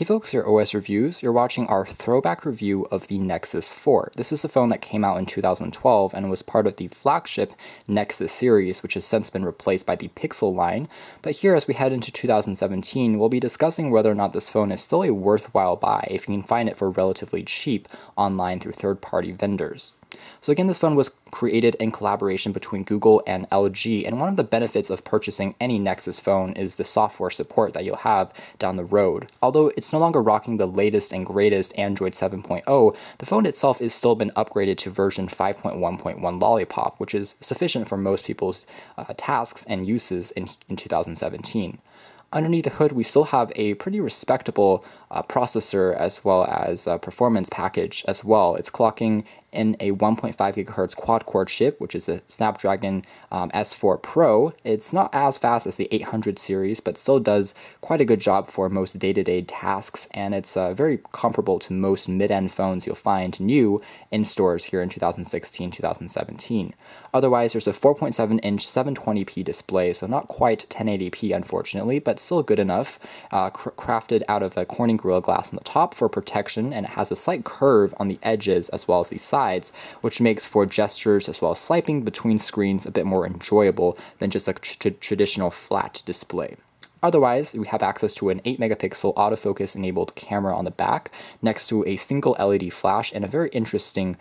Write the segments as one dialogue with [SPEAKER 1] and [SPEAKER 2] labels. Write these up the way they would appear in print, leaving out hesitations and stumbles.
[SPEAKER 1] Hey folks, your OS Reviews. You're watching our throwback review of the Nexus 4. This is a phone that came out in 2012 and was part of the flagship Nexus series, which has since been replaced by the Pixel line. But here, as we head into 2017, we'll be discussing whether or not this phone is still a worthwhile buy if you can find it for relatively cheap online through third-party vendors. So again, this phone was created in collaboration between Google and LG, and one of the benefits of purchasing any Nexus phone is the software support that you'll have down the road. Although it's no longer rocking the latest and greatest Android 7.0, the phone itself has still been upgraded to version 5.1.1 Lollipop, which is sufficient for most people's tasks and uses in 2017. Underneath the hood, we still have a pretty respectable processor as well as performance package as well. It's clocking in a 1.5 GHz quad-core chip, which is a Snapdragon S4 Pro. It's not as fast as the 800 series, but still does quite a good job for most day-to-day tasks, and it's very comparable to most mid-end phones you'll find new in stores here in 2016-2017. Otherwise, there's a 4.7-inch 720p display, so not quite 1080p unfortunately, but still good enough, crafted out of a Corning Gorilla Glass on the top for protection, and it has a slight curve on the edges as well as the sides, which makes for gestures as well as swiping between screens a bit more enjoyable than just a traditional flat display. Otherwise, we have access to an 8-megapixel autofocus enabled camera on the back, next to a single LED flash and a very interesting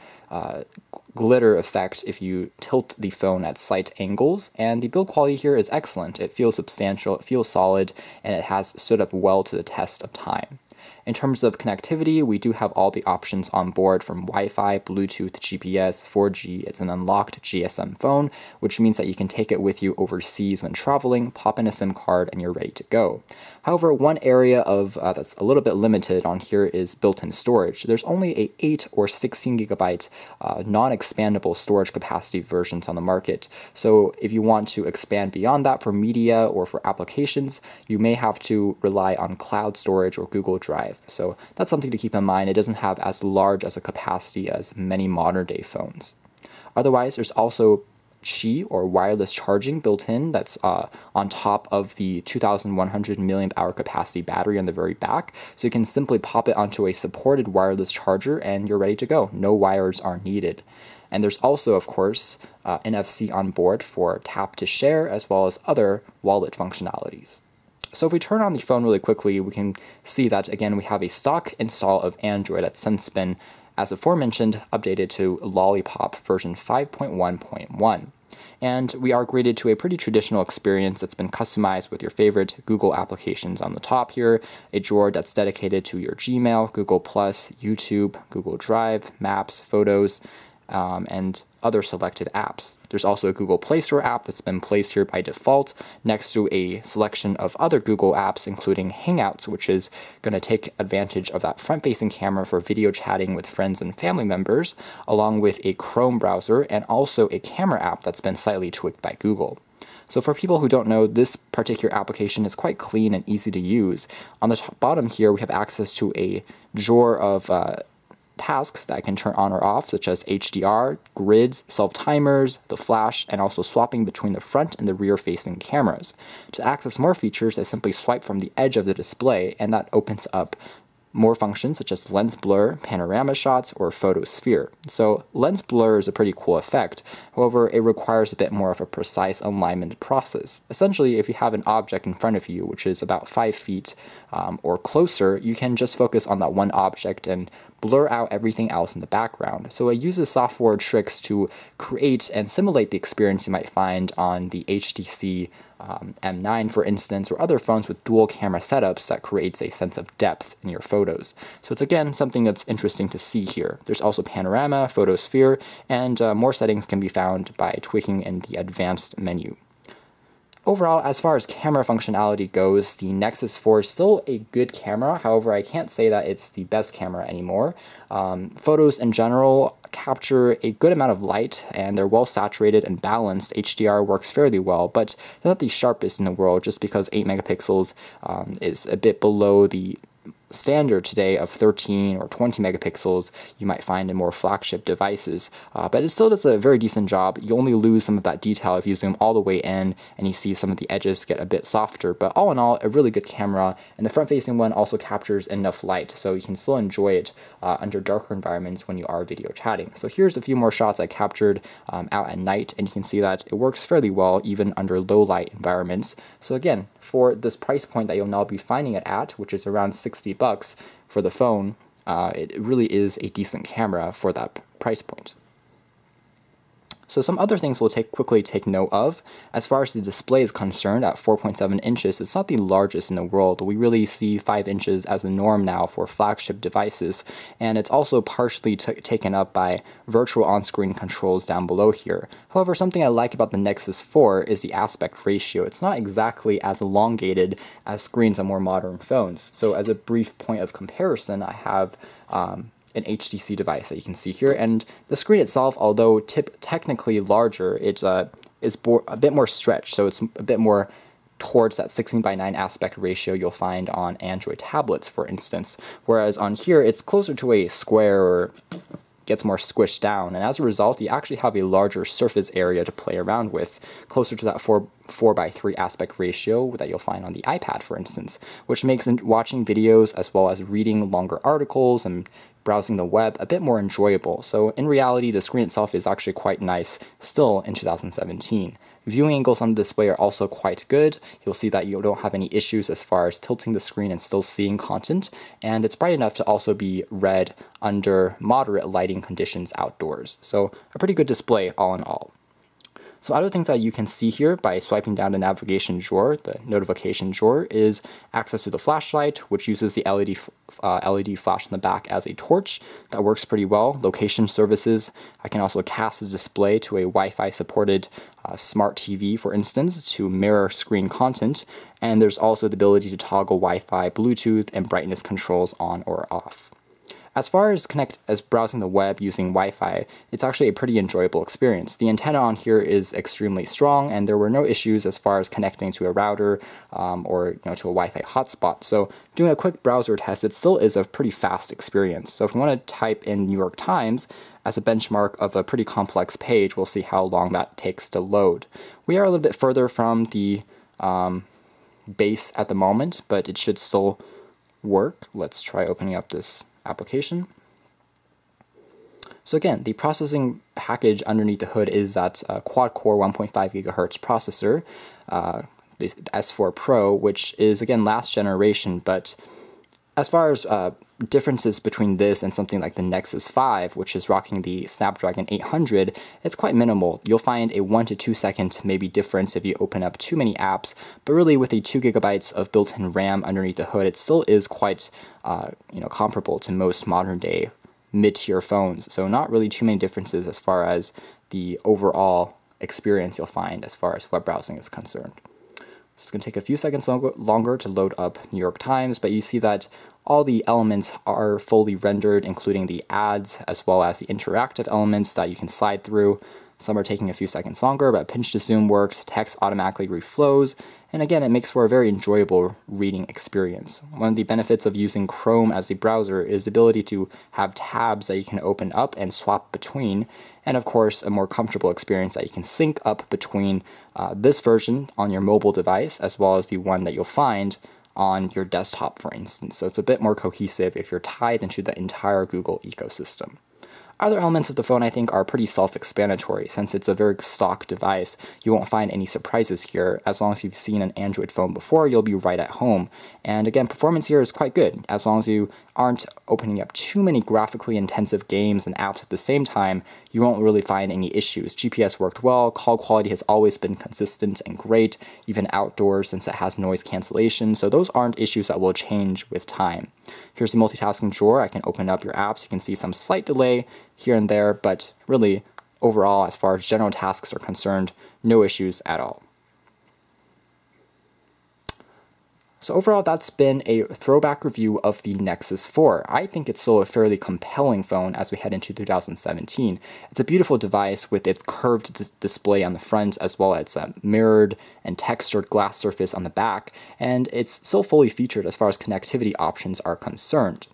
[SPEAKER 1] glitter effect if you tilt the phone at slight angles, and the build quality here is excellent. It feels substantial, it feels solid, and it has stood up well to the test of time. In terms of connectivity, we do have all the options on board from Wi-Fi, Bluetooth, GPS, 4G. It's an unlocked GSM phone, which means that you can take it with you overseas when traveling, pop in a SIM card, and you're ready to go. However, one area of that's a little bit limited on here is built-in storage. There's only a 8 or 16 gigabyte non-expandable storage capacity versions on the market. So if you want to expand beyond that for media or for applications, you may have to rely on cloud storage or Google Drive. So that's something to keep in mind. It doesn't have as large as a capacity as many modern day phones. Otherwise, there's also Qi or wireless charging built in that's on top of the 2,100 mAh capacity battery on the very back. So you can simply pop it onto a supported wireless charger and you're ready to go. No wires are needed. And there's also, of course, NFC on board for tap to share as well as other wallet functionalities. So if we turn on the phone really quickly, we can see that, again, we have a stock install of Android that's since been, as aforementioned, updated to Lollipop version 5.1.1. And we are graded to a pretty traditional experience that's been customized with your favorite Google applications on the top here, a drawer that's dedicated to your Gmail, Google+, YouTube, Google Drive, Maps, Photos, and other selected apps. There's also a Google Play Store app that's been placed here by default next to a selection of other Google apps, including Hangouts, which is going to take advantage of that front-facing camera for video chatting with friends and family members, along with a Chrome browser and also a camera app that's been slightly tweaked by Google. So for people who don't know, this particular application is quite clean and easy to use. On the bottom here, we have access to a drawer of tasks that I can turn on or off, such as HDR, grids, self-timers, the flash, and also swapping between the front and the rear-facing cameras. To access more features, I simply swipe from the edge of the display, and that opens up more functions such as lens blur, panorama shots, or photosphere. So lens blur is a pretty cool effect. However, it requires a bit more of a precise alignment process. Essentially, if you have an object in front of you, which is about 5 feet or closer, you can just focus on that one object and blur out everything else in the background. So it uses software tricks to create and simulate the experience you might find on the HTC M9, for instance, or other phones with dual camera setups that creates a sense of depth in your photos. So it's, again, something that's interesting to see here. There's also panorama, photosphere, and more settings can be found by tweaking in the advanced menu. Overall, as far as camera functionality goes, the Nexus 4 is still a good camera. However, I can't say that it's the best camera anymore. Photos in general capture a good amount of light, and they're well saturated and balanced. HDR works fairly well, but they're not the sharpest in the world just because 8 megapixels is a bit below the standard today of 13 or 20 megapixels you might find in more flagship devices, but it still does a very decent job. You only lose some of that detail if you zoom all the way in and you see some of the edges get a bit softer, but all in all, a really good camera, and the front-facing one also captures enough light so you can still enjoy it under darker environments when you are video chatting. So here's a few more shots I captured out at night, and you can see that it works fairly well even under low light environments. So again, for this price point that you'll now be finding it at, which is around $60 for the phone, it really is a decent camera for that price point. So some other things we'll quickly take note of. As far as the display is concerned, at 4.7 inches, it's not the largest in the world. We really see 5 inches as a norm now for flagship devices, and it's also partially taken up by virtual on-screen controls down below here. However, something I like about the Nexus 4 is the aspect ratio. It's not exactly as elongated as screens on more modern phones. So as a brief point of comparison, I have an HTC device that you can see here, and the screen itself, although technically larger, it is a bit more stretched, so it's a bit more towards that 16:9 aspect ratio you'll find on Android tablets, for instance, whereas on here it's closer to a square or gets more squished down, and as a result you actually have a larger surface area to play around with, closer to that 4:3 aspect ratio that you'll find on the iPad, for instance, which makes watching videos as well as reading longer articles and browsing the web a bit more enjoyable. So in reality, the screen itself is actually quite nice still in 2017. Viewing angles on the display are also quite good. You'll see that you don't have any issues as far as tilting the screen and still seeing content, and it's bright enough to also be read under moderate lighting conditions outdoors. So a pretty good display all in all. So other things that you can see here by swiping down the navigation drawer, the notification drawer, is access to the flashlight, which uses the LED flash in the back as a torch. That works pretty well. Location services. I can also cast the display to a Wi-Fi supported smart TV, for instance, to mirror screen content. And there's also the ability to toggle Wi-Fi, Bluetooth, and brightness controls on or off. As far as browsing the web using Wi-Fi, it's actually a pretty enjoyable experience. The antenna on here is extremely strong, and there were no issues as far as connecting to a router or to a Wi-Fi hotspot. So doing a quick browser test, it still is a pretty fast experience. So if you want to type in New York Times as a benchmark of a pretty complex page, we'll see how long that takes to load. We are a little bit further from the base at the moment, but it should still work. Let's try opening up this application. So again, the processing package underneath the hood is that quad-core 1.5 gigahertz processor, the S4 Pro, which is again last generation, but as far as differences between this and something like the Nexus 5, which is rocking the Snapdragon 800, it's quite minimal. You'll find a 1 to 2 second maybe difference if you open up too many apps, but really with the 2 gigabytes of built-in RAM underneath the hood, it still is quite comparable to most modern-day mid-tier phones. So not really too many differences as far as the overall experience you'll find as far as web browsing is concerned. So it's going to take a few seconds longer to load up New York Times, but you see that all the elements are fully rendered, including the ads as well as the interactive elements that you can slide through. Some are taking a few seconds longer, but pinch to zoom works, text automatically reflows, and again, it makes for a very enjoyable reading experience. One of the benefits of using Chrome as a browser is the ability to have tabs that you can open up and swap between, and of course, a more comfortable experience that you can sync up between this version on your mobile device as well as the one that you'll find on your desktop, for instance. So it's a bit more cohesive if you're tied into the entire Google ecosystem. Other elements of the phone, I think, are pretty self-explanatory. Since it's a very stock device, you won't find any surprises here. As long as you've seen an Android phone before, you'll be right at home. And again, performance here is quite good. As long as you aren't opening up too many graphically intensive games and apps at the same time, you won't really find any issues. GPS worked well, call quality has always been consistent and great, even outdoors since it has noise cancellation, so those aren't issues that will change with time. Here's the multitasking drawer. I can open up your apps. You can see some slight delay here and there, but really, overall, as far as general tasks are concerned, no issues at all. So overall, that's been a throwback review of the Nexus 4. I think it's still a fairly compelling phone as we head into 2017. It's a beautiful device with its curved display on the front, as well as a mirrored and textured glass surface on the back, and it's still fully featured as far as connectivity options are concerned.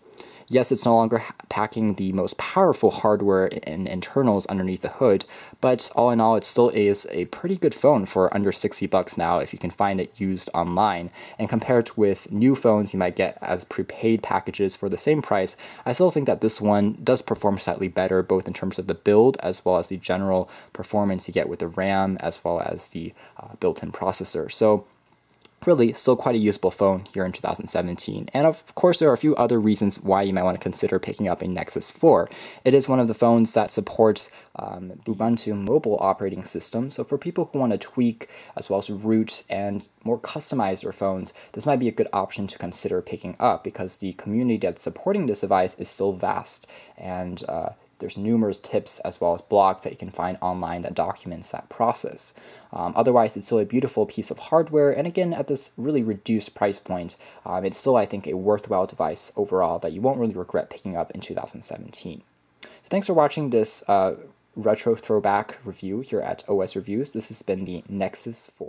[SPEAKER 1] Yes, it's no longer packing the most powerful hardware and internals underneath the hood, but all in all, it still is a pretty good phone for under $60 now if you can find it used online. And compared with new phones you might get as prepaid packages for the same price, I still think that this one does perform slightly better, both in terms of the build as well as the general performance you get with the RAM as well as the built-in processor. So really, still quite a usable phone here in 2017. And of course, there are a few other reasons why you might want to consider picking up a Nexus 4. It is one of the phones that supports Ubuntu mobile operating system. So for people who want to tweak as well as root and more customize their phones, this might be a good option to consider picking up because the community that's supporting this device is still vast, and there's numerous tips as well as blogs that you can find online that documents that process. Otherwise, it's still a beautiful piece of hardware, and again, at this really reduced price point, it's still, I think, a worthwhile device overall that you won't really regret picking up in 2017. So thanks for watching this retro throwback review here at OS Reviews. This has been the Nexus 4.